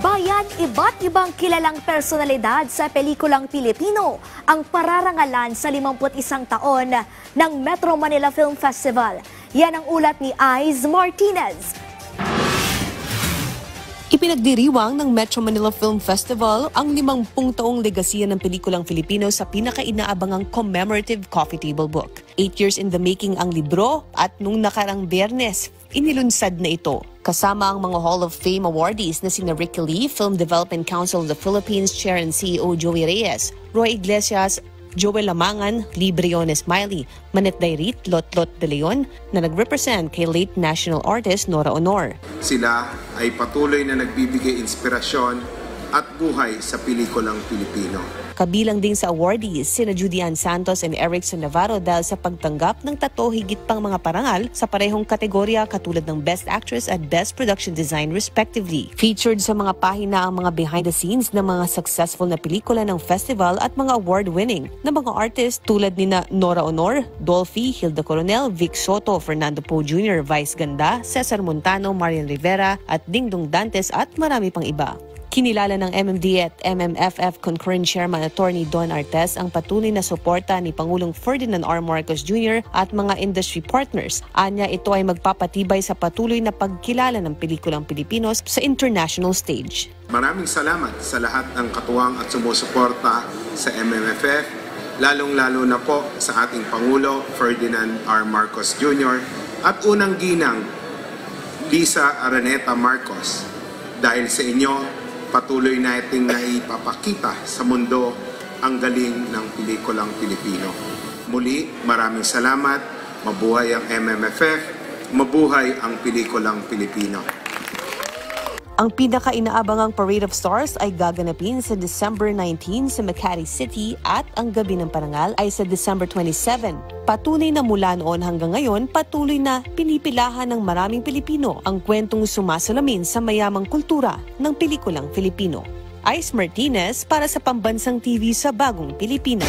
Bayan, iba't ibang kilalang personalidad sa pelikulang Pilipino ang pararangalan sa 51 taon ng Metro Manila Film Festival. Yan ang ulat ni Ice Martinez. Ipinagdiriwang ng Metro Manila Film Festival ang 50 taong legasiya ng pelikulang Filipino sa pinaka-inaabangang commemorative coffee table book. 8 years in the making ang libro at nung nakarang Biyernes, inilunsad na ito. Kasama ang mga Hall of Fame awardees na sina Ricky Lee, Film Development Council of the Philippines Chair and CEO Joey Reyes, Roy Iglesias, Joel Lamangan, Lee Briones Miley, Manet Dairit, Lot de Leon na nag-represent kay late national artist Nora Honor. Sila ay patuloy na nagbibigay inspirasyon at buhay sa pelikulang Pilipino. Kabilang din sa awardees sina Judy Ann Santos and Erickson Navarro dahil sa pagtanggap ng 3 higit pang mga parangal sa parehong kategorya katulad ng Best Actress at Best Production Design respectively. Featured sa mga pahina ang mga behind the scenes ng mga successful na pelikula ng festival at mga award-winning na mga artist tulad ni Nora Honor, Dolphy, Hilda Coronel, Vic Soto, Fernando Poe Jr., Vice Ganda, Cesar Montano, Marian Rivera at Dingdong Dantes at marami pang iba. Kinilala ng MMD at MMFF Concurrent Chairman Attorney Don Artes ang patuloy na suporta ni Pangulong Ferdinand R. Marcos Jr. at mga industry partners. Anya, ito ay magpapatibay sa patuloy na pagkilala ng pelikulang Pilipinos sa international stage. Maraming salamat sa lahat ng katuwang at sumusuporta sa MMFF, lalong-lalo na po sa ating Pangulo Ferdinand R. Marcos Jr. at unang ginang Lisa Araneta Marcos. Dahil sa inyo, patuloy nating naipapakita sa mundo ang galing ng pelikulang Pilipino. Muli, maraming salamat. Mabuhay ang MMFF. Mabuhay ang pelikulang Pilipino. Ang pinaka-inaabangang Parade of Stars ay gaganapin sa December 19 sa Makati City at ang Gabi ng Parangal ay sa December 27. Patunay na mula noon hanggang ngayon, patuloy na pinipilahan ng maraming Pilipino ang kwentong sumasalamin sa mayamang kultura ng pelikulang Filipino. Ice Martinez para sa Pambansang TV sa Bagong Pilipinas.